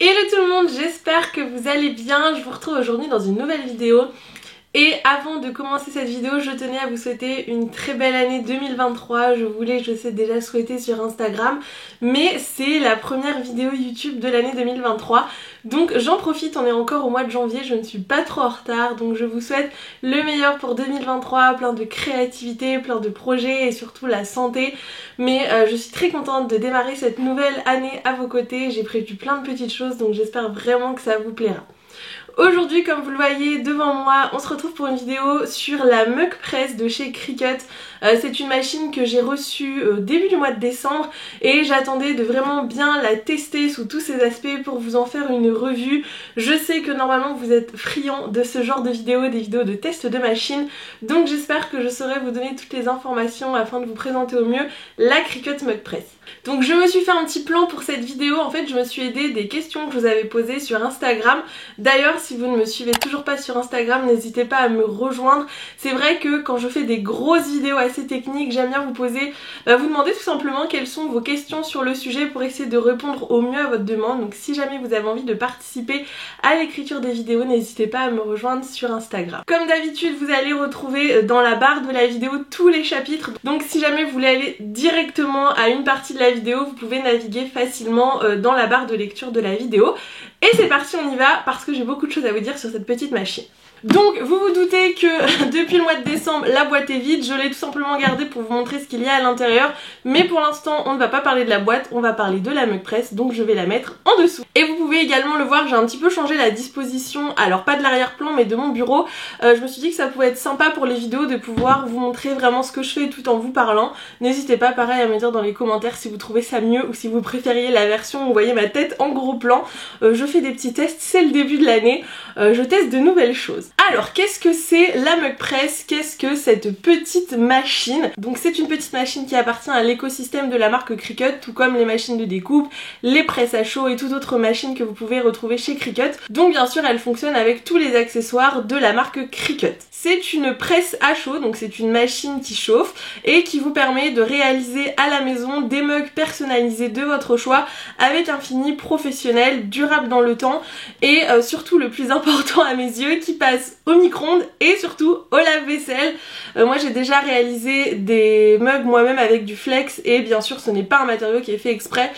Hello tout le monde, j'espère que vous allez bien. Je vous retrouve aujourd'hui dans une nouvelle vidéo. Et avant de commencer cette vidéo, je tenais à vous souhaiter une très belle année 2023. Je sais déjà souhaiter sur Instagram, mais c'est la première vidéo YouTube de l'année 2023. Donc j'en profite, on est encore au mois de janvier, je ne suis pas trop en retard. Donc je vous souhaite le meilleur pour 2023, plein de créativité, plein de projets et surtout la santé. Mais je suis très contente de démarrer cette nouvelle année à vos côtés. J'ai prévu plein de petites choses, donc j'espère vraiment que ça vous plaira. Aujourd'hui, comme vous le voyez devant moi, on se retrouve pour une vidéo sur la Mug Press de chez Cricut. C'est une machine que j'ai reçue début du mois de décembre et j'attendais de vraiment bien la tester sous tous ses aspects pour vous en faire une revue. Je sais que normalement vous êtes friands de ce genre de vidéos, des vidéos de test de machine, donc j'espère que je saurai vous donner toutes les informations afin de vous présenter au mieux la Cricut Mug Press. Donc je me suis fait un petit plan pour cette vidéo, en fait je me suis aidée des questions que je vous avais posées sur Instagram. D'ailleurs si vous ne me suivez toujours pas sur Instagram, n'hésitez pas à me rejoindre. C'est vrai que quand je fais des grosses vidéos assez techniques, j'aime bien vous demander tout simplement quelles sont vos questions sur le sujet pour essayer de répondre au mieux à votre demande. Donc si jamais vous avez envie de participer à l'écriture des vidéos, n'hésitez pas à me rejoindre sur Instagram. Comme d'habitude, vous allez retrouver dans la barre de la vidéo tous les chapitres. Donc si jamais vous voulez aller directement à une partie de la vidéo, vous pouvez naviguer facilement dans la barre de lecture de la vidéo. Et c'est parti, on y va, parce que j'ai beaucoup de choses à vous dire sur cette petite machine. Donc vous vous doutez que depuis le mois de décembre la boîte est vide, je l'ai tout simplement gardée pour vous montrer ce qu'il y a à l'intérieur, mais pour l'instant on ne va pas parler de la boîte, on va parler de la Mug Press, donc je vais la mettre en dessous. Et vous pouvez également le voir, j'ai un petit peu changé la disposition, alors pas de l'arrière-plan mais de mon bureau. Je me suis dit que ça pouvait être sympa pour les vidéos de pouvoir vous montrer vraiment ce que je fais tout en vous parlant. N'hésitez pas pareil à me dire dans les commentaires si vous trouvez ça mieux ou si vous préfériez la version où vous voyez ma tête en gros plan. Je fais des petits tests, c'est le début de l'année, je teste de nouvelles choses. Alors qu'est-ce que c'est la Mug Press? Qu'est-ce que cette petite machine? Donc c'est une petite machine qui appartient à l'écosystème de la marque Cricut, tout comme les machines de découpe, les presses à chaud et toute autre machine que vous pouvez retrouver chez Cricut. Donc bien sûr elle fonctionne avec tous les accessoires de la marque Cricut. C'est une presse à chaud, donc c'est une machine qui chauffe et qui vous permet de réaliser à la maison des mugs personnalisés de votre choix avec un fini professionnel, durable dans le temps et surtout le plus important à mes yeux, qui passe au micro-ondes et surtout au lave-vaisselle. Moi j'ai déjà réalisé des mugs moi-même avec du flex et bien sûr ce n'est pas un matériau qui est fait exprès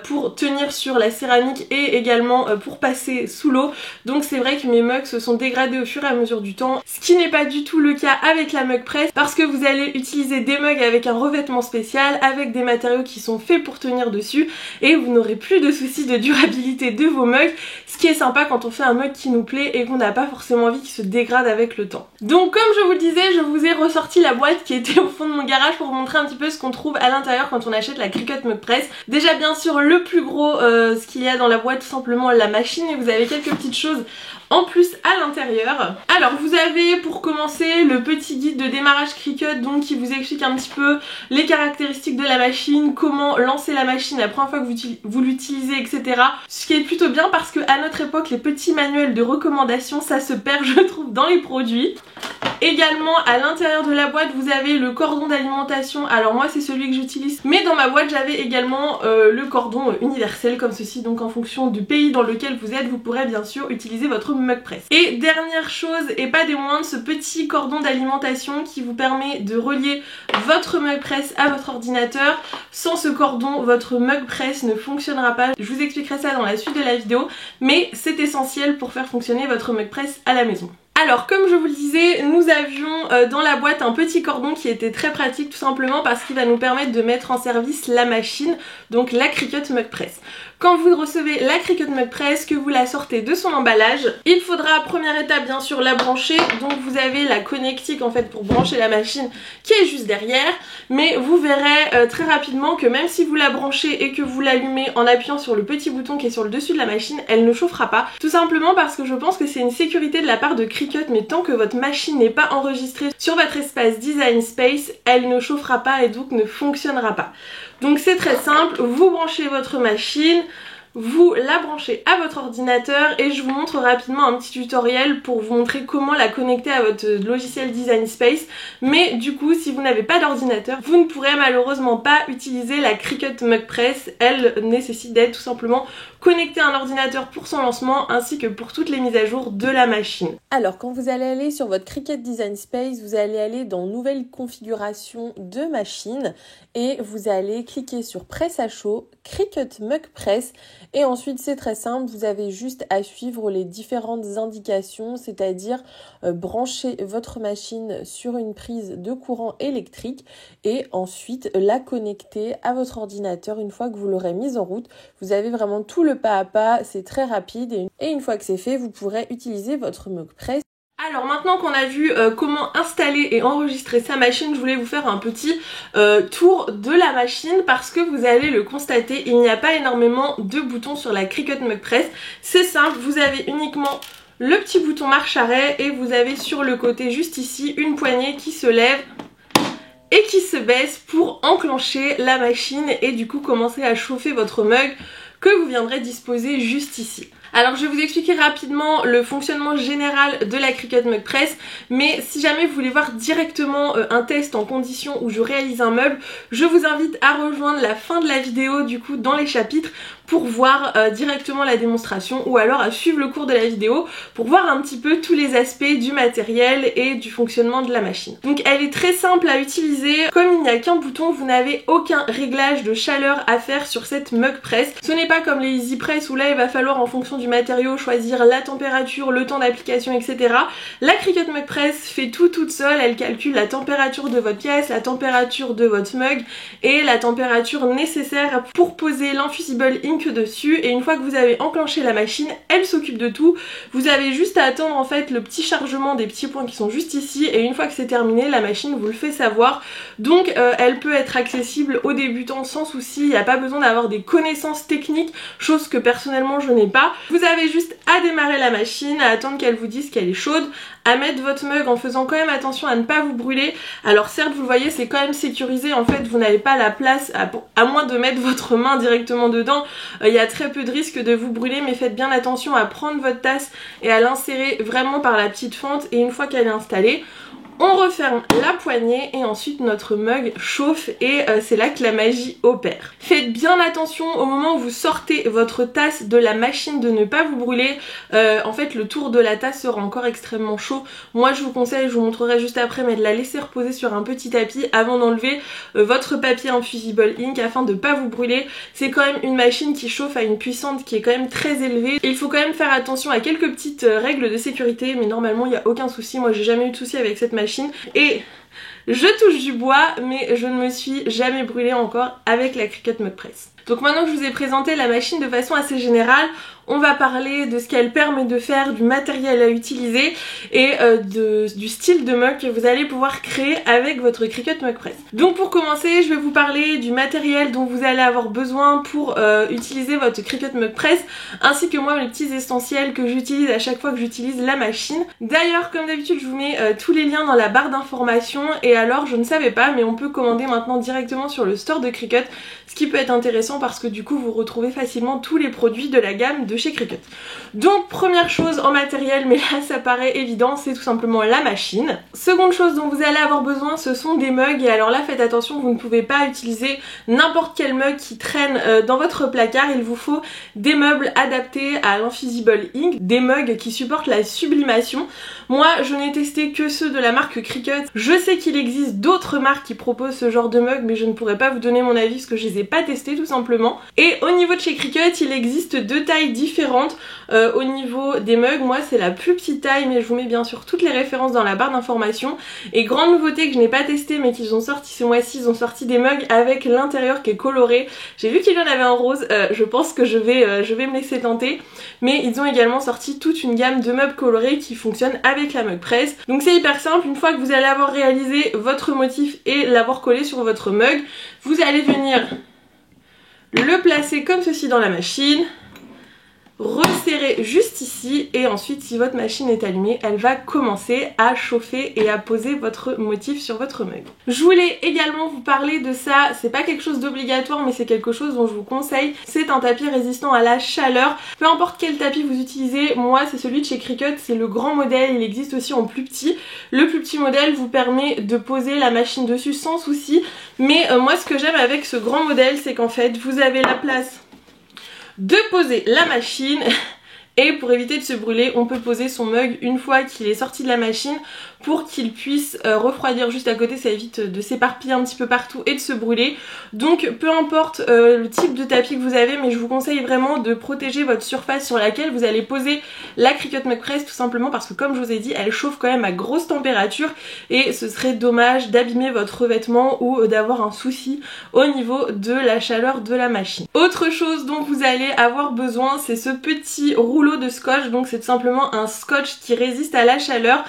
pour tenir sur la céramique et également pour passer sous l'eau. Donc c'est vrai que mes mugs se sont dégradés au fur et à mesure du temps, ce qui n'est pas du tout le cas avec la Mug Press parce que vous allez utiliser des mugs avec un revêtement spécial, avec des matériaux qui sont faits pour tenir dessus et vous n'aurez plus de soucis de durabilité de vos mugs, ce qui est sympa quand on fait un mug qui nous plaît et qu'on n'a pas forcément envie qu'il se dégrade avec le temps. Donc comme je vous le disais, je vous ai ressorti la boîte qui était au fond de mon garage pour vous montrer un petit peu ce qu'on trouve à l'intérieur quand on achète la Cricut Mug Press. Déjà bien sûr le plus gros, ce qu'il y a dans la boîte, tout simplement la machine, et vous avez quelques petites choses en plus à l'intérieur. Alors vous avez pour commencer le petit guide de démarrage Cricut, donc qui vous explique un petit peu les caractéristiques de la machine, comment lancer la machine la première fois que vous l'utilisez, etc. Ce qui est plutôt bien parce que à notre époque les petits manuels de recommandation ça se perd je trouve dans les produits. Également à l'intérieur de la boîte vous avez le cordon d'alimentation, alors moi c'est celui que j'utilise, mais dans ma boîte j'avais également le cordon universel comme ceci, donc en fonction du pays dans lequel vous êtes vous pourrez bien sûr utiliser votre Mug Press. Et dernière chose et pas des moindres, ce petit cordon d'alimentation qui vous permet de relier votre Mug Press à votre ordinateur. Sans ce cordon votre Mug Press ne fonctionnera pas, je vous expliquerai ça dans la suite de la vidéo, mais c'est essentiel pour faire fonctionner votre Mug Press à la maison. Alors comme je vous le disais, nous avions dans la boîte un petit cordon qui était très pratique tout simplement parce qu'il va nous permettre de mettre en service la machine, donc la Cricut Mug Press. Quand vous recevez la Cricut Mug Press, que vous la sortez de son emballage, il faudra, première étape bien sûr, la brancher. Donc vous avez la connectique en fait pour brancher la machine qui est juste derrière, mais vous verrez très rapidement que même si vous la branchez et que vous l'allumez en appuyant sur le petit bouton qui est sur le dessus de la machine, elle ne chauffera pas. Tout simplement parce que je pense que c'est une sécurité de la part de Cricut, mais tant que votre machine n'est pas enregistrée sur votre espace Design Space, elle ne chauffera pas et donc ne fonctionnera pas. Donc c'est très simple, vous branchez votre machine, vous la branchez à votre ordinateur et je vous montre rapidement un petit tutoriel pour vous montrer comment la connecter à votre logiciel Design Space. Mais du coup, si vous n'avez pas d'ordinateur, vous ne pourrez malheureusement pas utiliser la Cricut Mug Press. Elle nécessite d'être tout simplement connectée à un ordinateur pour son lancement ainsi que pour toutes les mises à jour de la machine. Alors quand vous allez aller sur votre Cricut Design Space, vous allez aller dans Nouvelle configuration de machine et vous allez cliquer sur Presse à chaud, Cricut Mug Press. Et ensuite c'est très simple, vous avez juste à suivre les différentes indications, c'est-à-dire brancher votre machine sur une prise de courant électrique et ensuite la connecter à votre ordinateur une fois que vous l'aurez mise en route. Vous avez vraiment tout le pas à pas, c'est très rapide et une fois que c'est fait, vous pourrez utiliser votre Mug Press. Alors maintenant qu'on a vu comment installer et enregistrer sa machine, je voulais vous faire un petit tour de la machine parce que vous allez le constater, il n'y a pas énormément de boutons sur la Cricut Mug Press. C'est simple, vous avez uniquement le petit bouton marche-arrêt et vous avez sur le côté juste ici une poignée qui se lève et qui se baisse pour enclencher la machine et du coup commencer à chauffer votre mug que vous viendrez disposer juste ici. Alors je vais vous expliquer rapidement le fonctionnement général de la Cricut Mug Press, mais si jamais vous voulez voir directement un test en condition où je réalise un meuble, je vous invite à rejoindre la fin de la vidéo du coup dans les chapitres pour voir directement la démonstration ou alors à suivre le cours de la vidéo pour voir un petit peu tous les aspects du matériel et du fonctionnement de la machine. Donc elle est très simple à utiliser, comme il n'y a qu'un bouton, vous n'avez aucun réglage de chaleur à faire sur cette Mug Press. Ce n'est pas comme les Easy Press où là il va falloir en fonction du matériau choisir la température, le temps d'application, etc. La Cricut Mug Press fait tout toute seule, elle calcule la température de votre pièce, la température de votre mug et la température nécessaire pour poser l'infusible ink dessus et une fois que vous avez enclenché la machine, elle s'occupe de tout. Vous avez juste à attendre en fait le petit chargement des petits points qui sont juste ici et une fois que c'est terminé, la machine vous le fait savoir. Donc elle peut être accessible aux débutants sans souci, il n'y a pas besoin d'avoir des connaissances techniques, chose que personnellement je n'ai pas. Vous avez juste à démarrer la machine, à attendre qu'elle vous dise qu'elle est chaude, à mettre votre mug en faisant quand même attention à ne pas vous brûler. Alors certes vous le voyez c'est quand même sécurisé, en fait vous n'avez pas la place à moins de mettre votre main directement dedans, il y a très peu de risque de vous brûler mais faites bien attention à prendre votre tasse et à l'insérer vraiment par la petite fente et une fois qu'elle est installée, on referme la poignée et ensuite notre mug chauffe et c'est là que la magie opère. Faites bien attention au moment où vous sortez votre tasse de la machine de ne pas vous brûler. En fait le tour de la tasse sera encore extrêmement chaud. Moi je vous conseille, je vous montrerai juste après, mais de la laisser reposer sur un petit tapis avant d'enlever votre papier infusible ink afin de ne pas vous brûler. C'est quand même une machine qui chauffe à une puissance qui est quand même très élevée. Et il faut quand même faire attention à quelques petites règles de sécurité mais normalement il n'y a aucun souci. Moi j'ai jamais eu de souci avec cette machine. Et je touche du bois mais je ne me suis jamais brûlée encore avec la Cricut Mug Press. Donc maintenant que je vous ai présenté la machine de façon assez générale, on va parler de ce qu'elle permet de faire, du matériel à utiliser et du style de mug que vous allez pouvoir créer avec votre Cricut Mug Press. Donc pour commencer, je vais vous parler du matériel dont vous allez avoir besoin pour utiliser votre Cricut Mug Press, ainsi que moi les petits essentiels que j'utilise à chaque fois que j'utilise la machine. D'ailleurs, comme d'habitude, je vous mets tous les liens dans la barre d'informations et alors je ne savais pas, mais on peut commander maintenant directement sur le store de Cricut, ce qui peut être intéressant parce que du coup vous retrouvez facilement tous les produits de la gamme de chez Cricut. Donc première chose en matériel, mais là ça paraît évident, c'est tout simplement la machine. Seconde chose dont vous allez avoir besoin, ce sont des mugs et alors là faites attention, vous ne pouvez pas utiliser n'importe quel mug qui traîne dans votre placard, il vous faut des meubles adaptés à l'infusible ink, des mugs qui supportent la sublimation. Moi je n'ai testé que ceux de la marque Cricut, je sais qu'il existe d'autres marques qui proposent ce genre de mug mais je ne pourrais pas vous donner mon avis parce que je les ai pas testés tout simplement. Et au niveau de chez Cricut, il existe deux tailles différentes au niveau des mugs. Moi c'est la plus petite taille mais je vous mets bien sûr toutes les références dans la barre d'informations. Et grande nouveauté que je n'ai pas testé mais qu'ils ont sorti ce mois-ci, ils ont sorti des mugs avec l'intérieur qui est coloré. J'ai vu qu'il y en avait un rose, je pense que je vais me laisser tenter. Mais ils ont également sorti toute une gamme de meubles colorés qui fonctionnent avec la Mug Press. Donc c'est hyper simple, une fois que vous allez avoir réalisé votre motif et l'avoir collé sur votre mug, vous allez venir le placer comme ceci dans la machine, resserrer juste ici et ensuite si votre machine est allumée, elle va commencer à chauffer et à poser votre motif sur votre mug. Je voulais également vous parler de ça, c'est pas quelque chose d'obligatoire mais c'est quelque chose dont je vous conseille, c'est un tapis résistant à la chaleur. Peu importe quel tapis vous utilisez, moi c'est celui de chez Cricut, c'est le grand modèle, il existe aussi en plus petit. Le plus petit modèle vous permet de poser la machine dessus sans souci, mais moi ce que j'aime avec ce grand modèle c'est qu'en fait vous avez la place de poser la machine et pour éviter de se brûler on peut poser son mug une fois qu'il est sorti de la machine pour qu'il puisse refroidir juste à côté, ça évite de s'éparpiller un petit peu partout et de se brûler. Donc peu importe le type de tapis que vous avez, mais je vous conseille vraiment de protéger votre surface sur laquelle vous allez poser la Cricut Mug Press, tout simplement parce que comme je vous ai dit elle chauffe quand même à grosse température et ce serait dommage d'abîmer votre revêtement ou d'avoir un souci au niveau de la chaleur de la machine. Autre chose dont vous allez avoir besoin, c'est ce petit rouleau de scotch. Donc c'est tout simplement un scotch qui résiste à la chaleur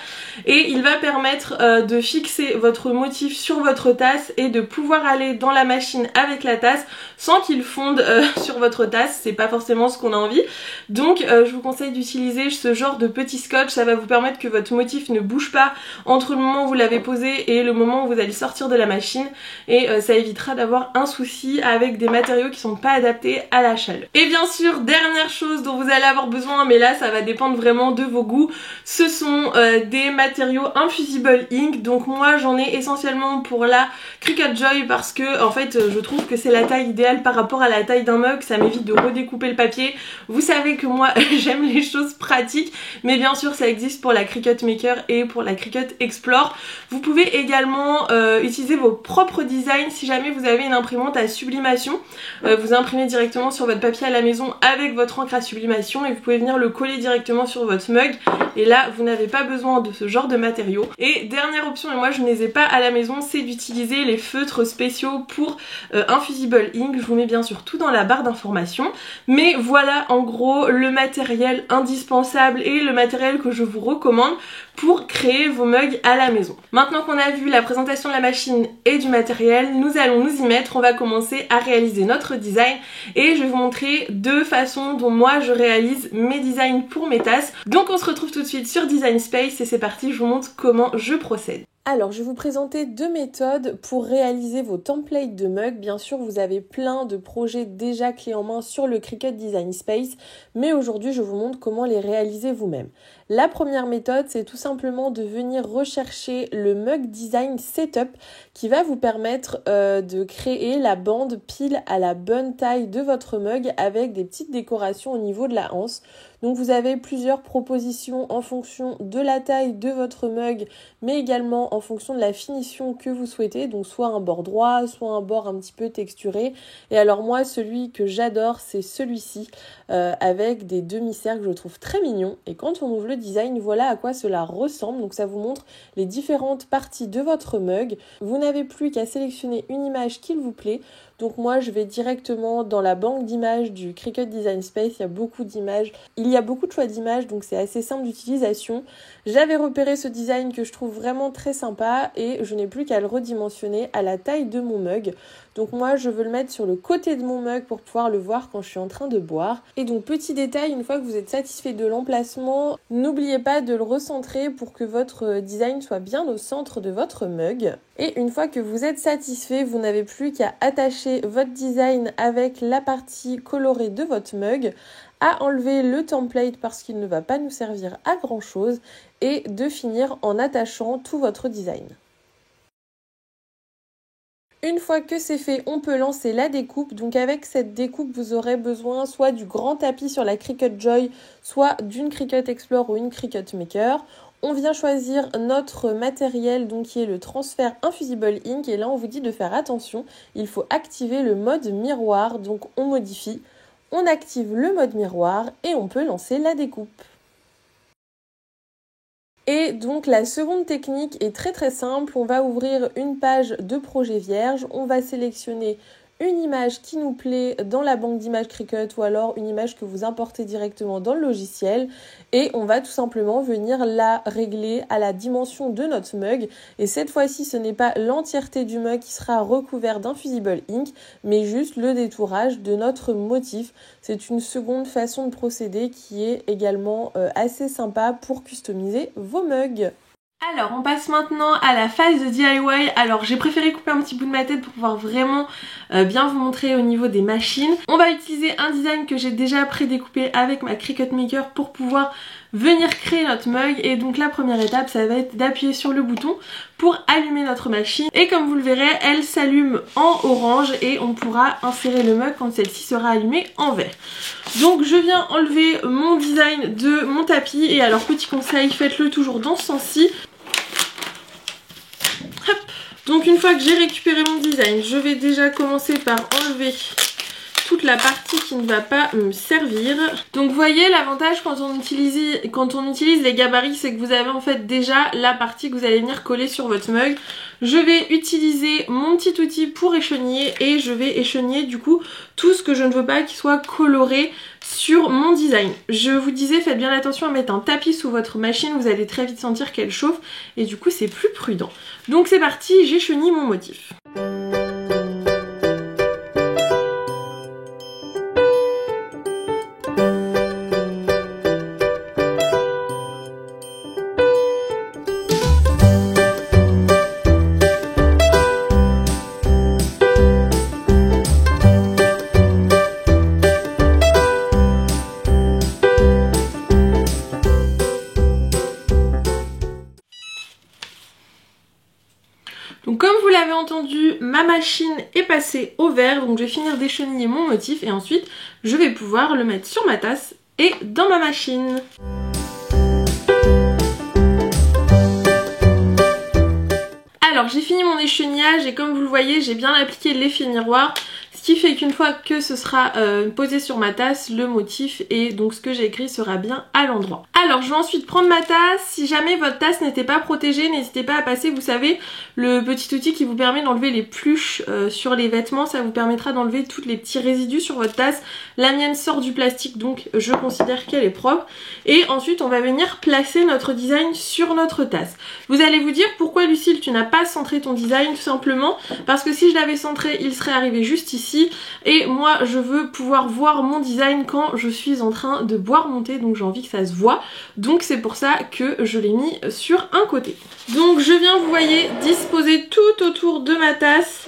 et il va permettre de fixer votre motif sur votre tasse et de pouvoir aller dans la machine avec la tasse sans qu'il fonde sur votre tasse, c'est pas forcément ce qu'on a envie. Donc je vous conseille d'utiliser ce genre de petit scotch, ça va vous permettre que votre motif ne bouge pas entre le moment où vous l'avez posé et le moment où vous allez sortir de la machine et ça évitera d'avoir un souci avec des matériaux qui sont pas adaptés à la chaleur. Et bien sûr, dernière chose dont vous allez avoir besoin, mais là ça va dépendre vraiment de vos goûts, ce sont des matériaux infusible ink. Donc moi j'en ai essentiellement pour la Cricut Joy parce que en fait je trouve que c'est la taille idéale par rapport à la taille d'un mug, ça m'évite de redécouper le papier. Vous savez que moi j'aime les choses pratiques, mais bien sûr ça existe pour la Cricut Maker et pour la Cricut Explore. Vous pouvez également utiliser vos propres designs si jamais vous avez une imprimante à sublimation. Vous imprimez directement sur votre papier à la maison avec votre encre à sublimation et vous pouvez venir le coller directement sur votre mug et là vous n'avez pas besoin de ce genre de matériaux. Et dernière option, et moi je ne les ai pas à la maison, c'est d'utiliser les feutres spéciaux pour Infusible Ink. Je vous mets bien sûr tout dans la barre d'informations, mais voilà en gros le matériel indispensable et le matériel que je vous recommande pour créer vos mugs à la maison. Maintenant qu'on a vu la présentation de la machine et du matériel, nous allons nous y mettre, on va commencer à réaliser notre design et je vais vous montrer deux façons dont moi je réalise mes designs pour mes tasses. Donc on se retrouve tout de suite sur Design Space et c'est parti, je vous montre comment je procède. Alors, je vais vous présenter deux méthodes pour réaliser vos templates de mugs. Bien sûr, vous avez plein de projets déjà clés en main sur le Cricut Design Space, mais aujourd'hui, je vous montre comment les réaliser vous-même. La première méthode, c'est tout simplement de venir rechercher le Mug Design Setup qui va vous permettre de créer la bande pile à la bonne taille de votre mug avec des petites décorations au niveau de la anse. Donc vous avez plusieurs propositions en fonction de la taille de votre mug, mais également en fonction de la finition que vous souhaitez. Donc soit un bord droit, soit un bord un petit peu texturé. Et alors moi, celui que j'adore, c'est celui-ci, avec des demi-cercles, je le trouve très mignon. Et quand on ouvre le design, voilà à quoi cela ressemble. Donc ça vous montre les différentes parties de votre mug. Vous n'avez plus qu'à sélectionner une image qu'il vous plaît. Donc moi je vais directement dans la banque d'images du Cricut Design Space, il y a beaucoup d'images, il y a beaucoup de choix d'images donc c'est assez simple d'utilisation. J'avais repéré ce design que je trouve vraiment très sympa et je n'ai plus qu'à le redimensionner à la taille de mon mug. Donc moi je veux le mettre sur le côté de mon mug pour pouvoir le voir quand je suis en train de boire. Et donc petit détail, une fois que vous êtes satisfait de l'emplacement, n'oubliez pas de le recentrer pour que votre design soit bien au centre de votre mug. Et une fois que vous êtes satisfait, vous n'avez plus qu'à attacher votre design avec la partie colorée de votre mug, à enlever le template parce qu'il ne va pas nous servir à grand chose et de finir en attachant tout votre design. Une fois que c'est fait, on peut lancer la découpe. Donc avec cette découpe, vous aurez besoin soit du grand tapis sur la Cricut Joy, soit d'une Cricut Explore ou une Cricut Maker. On vient choisir notre matériel donc qui est le transfert Infusible Ink et là on vous dit de faire attention, il faut activer le mode miroir. Donc on modifie, on active le mode miroir et on peut lancer la découpe. Et donc la seconde technique est très simple, on va ouvrir une page de projet vierge, on va sélectionner une image qui nous plaît dans la banque d'images Cricut ou alors une image que vous importez directement dans le logiciel et on va tout simplement venir la régler à la dimension de notre mug. Et cette fois-ci, ce n'est pas l'entièreté du mug qui sera recouvert d'infusible ink, mais juste le détourage de notre motif. C'est une seconde façon de procéder qui est également assez sympa pour customiser vos mugs. Alors on passe maintenant à la phase de DIY. Alors j'ai préféré couper un petit bout de ma tête pour pouvoir vraiment bien vous montrer au niveau des machines. On va utiliser un design que j'ai déjà prédécoupé avec ma Cricut Maker pour pouvoir venir créer notre mug. Et donc la première étape, ça va être d'appuyer sur le bouton pour allumer notre machine. Et comme vous le verrez, elle s'allume en orange et on pourra insérer le mug quand celle-ci sera allumée en vert. Donc je viens enlever mon design de mon tapis. Et alors petit conseil, faites-le toujours dans ce sens-ci. Hop. Donc une fois que j'ai récupéré mon design, je vais déjà commencer par enlever toute la partie qui ne va pas me servir. Donc vous voyez, l'avantage quand on utilise les gabarits, c'est que vous avez en fait déjà la partie que vous allez venir coller sur votre mug. Je vais utiliser mon petit outil pour écheniller et je vais écheniller du coup tout ce que je ne veux pas qu'il soit coloré sur mon design. Je vous disais, faites bien attention à mettre un tapis sous votre machine, vous allez très vite sentir qu'elle chauffe et du coup c'est plus prudent. Donc c'est parti, j'échenille mon motif. Donc comme vous l'avez entendu, ma machine est passée au vert, donc je vais finir d'écheniller mon motif et ensuite je vais pouvoir le mettre sur ma tasse et dans ma machine. Alors j'ai fini mon échenillage et comme vous le voyez, j'ai bien appliqué l'effet miroir. Ce qui fait qu'une fois que ce sera posé sur ma tasse, le motif et donc ce que j'ai écrit sera bien à l'endroit. Alors je vais ensuite prendre ma tasse. Si jamais votre tasse n'était pas protégée, n'hésitez pas à passer, vous savez, le petit outil qui vous permet d'enlever les pluches sur les vêtements. Ça vous permettra d'enlever tous les petits résidus sur votre tasse. La mienne sort du plastique, donc je considère qu'elle est propre. Et ensuite on va venir placer notre design sur notre tasse. Vous allez vous dire, pourquoi Lucille tu n'as pas centré ton design? Tout simplement parce que si je l'avais centré, il serait arrivé juste ici. Et moi je veux pouvoir voir mon design quand je suis en train de boire mon thé, donc j'ai envie que ça se voit, donc c'est pour ça que je l'ai mis sur un côté. Donc je viens, vous voyez, disposer tout autour de ma tasse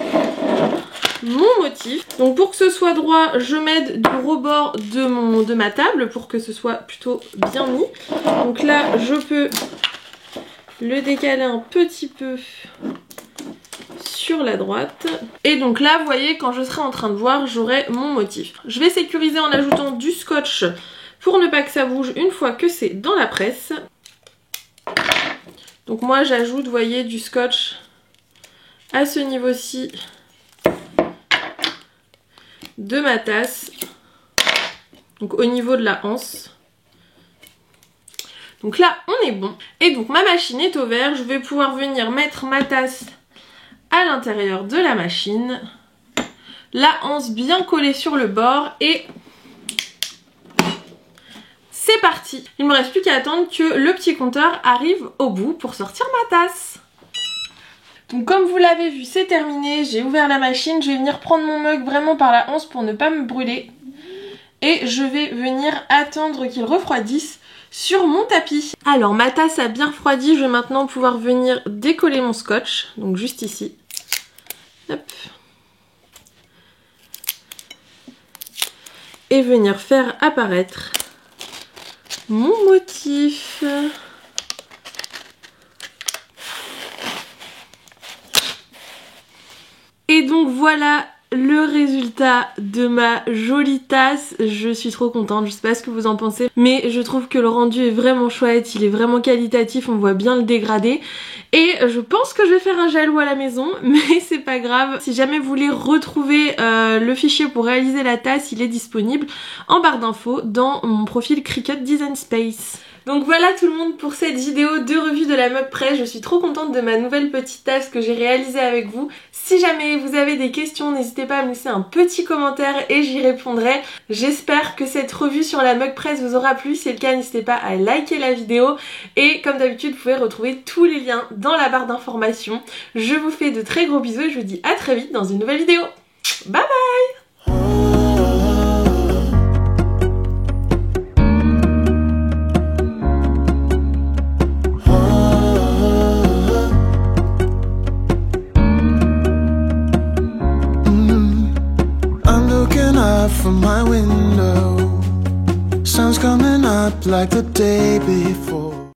mon motif. Donc pour que ce soit droit, je m'aide du rebord de ma table pour que ce soit plutôt bien mis. Donc là je peux le décaler un petit peu sur la droite. Et donc là, vous voyez, quand je serai en train de voir, j'aurai mon motif. Je vais sécuriser en ajoutant du scotch pour ne pas que ça bouge une fois que c'est dans la presse. Donc moi, j'ajoute, vous voyez, du scotch à ce niveau-ci de ma tasse. Donc au niveau de la anse. Donc là, on est bon. Et donc ma machine est au vert. Je vais pouvoir venir mettre ma tasse à l'intérieur de la machine, la anse bien collée sur le bord et c'est parti. Il me reste plus qu'à attendre que le petit compteur arrive au bout pour sortir ma tasse. Donc comme vous l'avez vu, c'est terminé, j'ai ouvert la machine, je vais venir prendre mon mug vraiment par la anse pour ne pas me brûler et je vais venir attendre qu'il refroidisse sur mon tapis. Alors ma tasse a bien refroidi, je vais maintenant pouvoir venir décoller mon scotch, donc juste ici. Hop. Et venir faire apparaître mon motif. Et donc voilà le résultat de ma jolie tasse. Je suis trop contente, je sais pas ce que vous en pensez, mais je trouve que le rendu est vraiment chouette, il est vraiment qualitatif, on voit bien le dégradé. Et je pense que je vais faire un jaloux à la maison, mais c'est pas grave. Si jamais vous voulez retrouver le fichier pour réaliser la tasse, il est disponible en barre d'infos dans mon profil Cricut Design Space. Donc voilà tout le monde pour cette vidéo de revue de la mug press. Je suis trop contente de ma nouvelle petite tasse que j'ai réalisée avec vous. Si jamais vous avez des questions, n'hésitez pas à me laisser un petit commentaire et j'y répondrai. J'espère que cette revue sur la mug press vous aura plu. Si c'est le cas, n'hésitez pas à liker la vidéo. Et comme d'habitude, vous pouvez retrouver tous les liens dans la barre d'informations. Je vous fais de très gros bisous et je vous dis à très vite dans une nouvelle vidéo. Bye bye! From my window, sun's coming up like the day before.